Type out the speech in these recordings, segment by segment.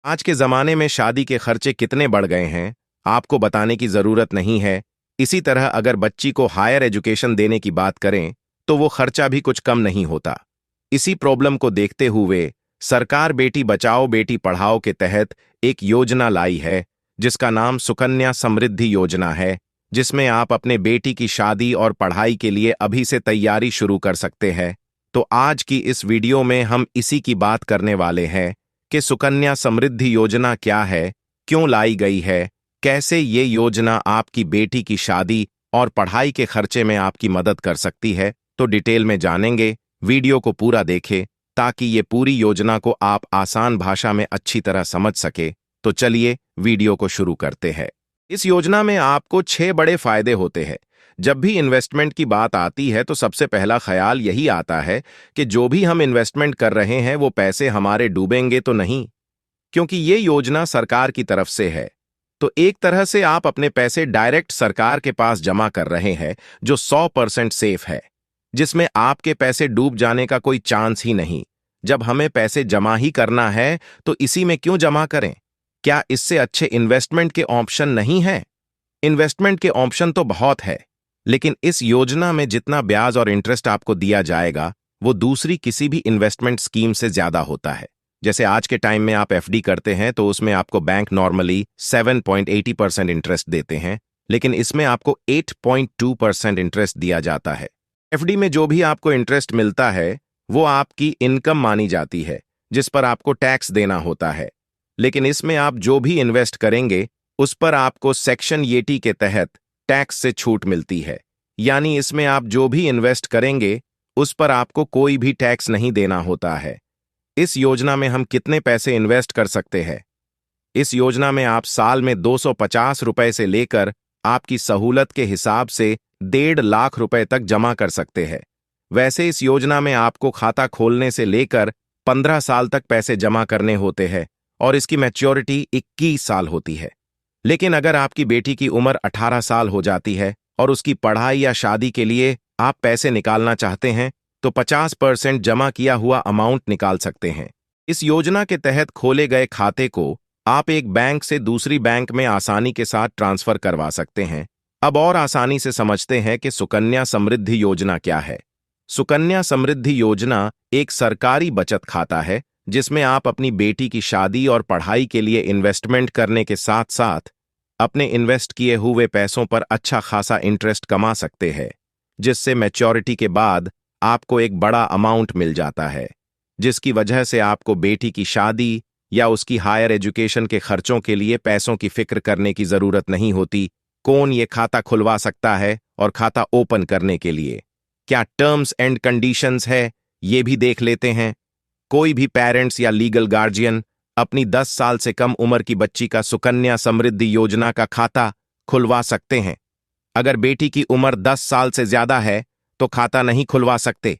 आज के ज़माने में शादी के खर्चे कितने बढ़ गए हैं, आपको बताने की ज़रूरत नहीं है। इसी तरह अगर बच्ची को हायर एजुकेशन देने की बात करें, तो वो खर्चा भी कुछ कम नहीं होता। इसी प्रॉब्लम को देखते हुए सरकार बेटी बचाओ बेटी पढ़ाओ के तहत एक योजना लाई है, जिसका नाम सुकन्या समृद्धि योजना है, जिसमें आप अपने बेटी की शादी और पढ़ाई के लिए अभी से तैयारी शुरू कर सकते हैं। तो आज की इस वीडियो में हम इसी की बात करने वाले हैं कि सुकन्या समृद्धि योजना क्या है, क्यों लाई गई है, कैसे ये योजना आपकी बेटी की शादी और पढ़ाई के खर्चे में आपकी मदद कर सकती है। तो डिटेल में जानेंगे, वीडियो को पूरा देखें ताकि ये पूरी योजना को आप आसान भाषा में अच्छी तरह समझ सके। तो चलिए वीडियो को शुरू करते हैं। इस योजना में आपको 6 बड़े फायदे होते हैं। जब भी इन्वेस्टमेंट की बात आती है तो सबसे पहला ख्याल यही आता है कि जो भी हम इन्वेस्टमेंट कर रहे हैं वो पैसे हमारे डूबेंगे तो नहीं, क्योंकि ये योजना सरकार की तरफ से है। तो एक तरह से आप अपने पैसे डायरेक्ट सरकार के पास जमा कर रहे हैं, जो 100% सेफ है, जिसमें आपके पैसे डूब जाने का कोई चांस ही नहीं। जब हमें पैसे जमा ही करना है तो इसी में क्यों जमा करें? क्या इससे अच्छे इन्वेस्टमेंट के ऑप्शन नहीं हैं? इन्वेस्टमेंट के ऑप्शन तो बहुत है, लेकिन इस योजना में जितना ब्याज और इंटरेस्ट आपको दिया जाएगा वो दूसरी किसी भी इन्वेस्टमेंट स्कीम से ज्यादा होता है। जैसे आज के टाइम में आप एफडी करते हैं तो उसमें आपको बैंक नॉर्मली 7.80% इंटरेस्ट देते हैं, लेकिन इसमें आपको 8.2% इंटरेस्ट दिया जाता है। एफडी में जो भी आपको इंटरेस्ट मिलता है वो आपकी इनकम मानी जाती है, जिस पर आपको टैक्स देना होता है। लेकिन इसमें आप जो भी इन्वेस्ट करेंगे उस पर आपको सेक्शन 80 के तहत टैक्स से छूट मिलती है। यानी इसमें आप जो भी इन्वेस्ट करेंगे उस पर आपको कोई भी टैक्स नहीं देना होता है। इस योजना में हम कितने पैसे इन्वेस्ट कर सकते हैं? इस योजना में आप साल में 250 रुपए से लेकर आपकी सहूलत के हिसाब से 1.5 लाख रुपए तक जमा कर सकते हैं। वैसे इस योजना में आपको खाता खोलने से लेकर 15 साल तक पैसे जमा करने होते हैं और इसकी मैच्योरिटी 21 साल होती है। लेकिन अगर आपकी बेटी की उम्र 18 साल हो जाती है और उसकी पढ़ाई या शादी के लिए आप पैसे निकालना चाहते हैं तो 50% जमा किया हुआ अमाउंट निकाल सकते हैं। इस योजना के तहत खोले गए खाते को आप एक बैंक से दूसरी बैंक में आसानी के साथ ट्रांसफर करवा सकते हैं। अब और आसानी से समझते हैं कि सुकन्या समृद्धि योजना क्या है। सुकन्या समृद्धि योजना एक सरकारी बचत खाता है, जिसमें आप अपनी बेटी की शादी और पढ़ाई के लिए इन्वेस्टमेंट करने के साथ साथ अपने इन्वेस्ट किए हुए पैसों पर अच्छा खासा इंटरेस्ट कमा सकते हैं, जिससे मैच्योरिटी के बाद आपको एक बड़ा अमाउंट मिल जाता है, जिसकी वजह से आपको बेटी की शादी या उसकी हायर एजुकेशन के खर्चों के लिए पैसों की फिक्र करने की जरूरत नहीं होती। कौन ये खाता खुलवा सकता है और खाता ओपन करने के लिए क्या टर्म्स एंड कंडीशंस है, ये भी देख लेते हैं। कोई भी पेरेंट्स या लीगल गार्जियन अपनी 10 साल से कम उम्र की बच्ची का सुकन्या समृद्धि योजना का खाता खुलवा सकते हैं। अगर बेटी की उम्र 10 साल से ज्यादा है तो खाता नहीं खुलवा सकते।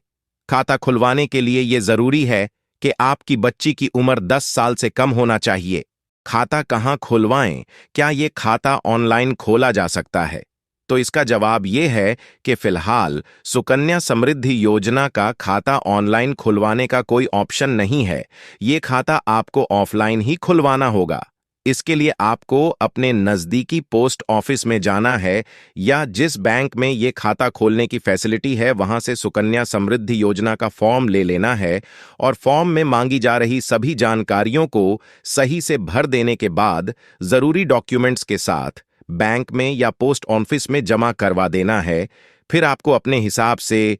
खाता खुलवाने के लिए यह जरूरी है कि आपकी बच्ची की उम्र 10 साल से कम होना चाहिए। खाता कहां खुलवाएं? क्या यह खाता ऑनलाइन खोला जा सकता है? तो इसका जवाब यह है कि फिलहाल सुकन्या समृद्धि योजना का खाता ऑनलाइन खुलवाने का कोई ऑप्शन नहीं है। ये खाता आपको ऑफलाइन ही खुलवाना होगा। इसके लिए आपको अपने नज़दीकी पोस्ट ऑफिस में जाना है या जिस बैंक में ये खाता खोलने की फैसिलिटी है वहां से सुकन्या समृद्धि योजना का फॉर्म ले लेना है और फॉर्म में मांगी जा रही सभी जानकारियों को सही से भर देने के बाद जरूरी डॉक्यूमेंट्स के साथ बैंक में या पोस्ट ऑफिस में जमा करवा देना है। फिर आपको अपने हिसाब से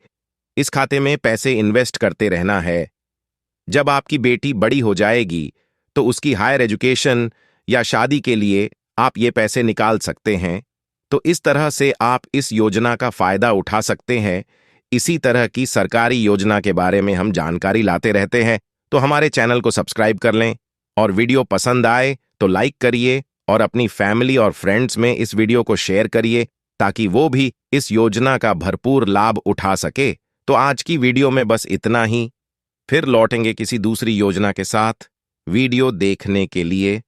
इस खाते में पैसे इन्वेस्ट करते रहना है। जब आपकी बेटी बड़ी हो जाएगी तो उसकी हायर एजुकेशन या शादी के लिए आप ये पैसे निकाल सकते हैं। तो इस तरह से आप इस योजना का फायदा उठा सकते हैं। इसी तरह की सरकारी योजना के बारे में हम जानकारी लाते रहते हैं, तो हमारे चैनल को सब्सक्राइब कर लें और वीडियो पसंद आए तो लाइक करिए और अपनी फैमिली और फ्रेंड्स में इस वीडियो को शेयर करिए ताकि वो भी इस योजना का भरपूर लाभ उठा सके। तो आज की वीडियो में बस इतना ही। फिर लौटेंगे किसी दूसरी योजना के साथ। वीडियो देखने के लिए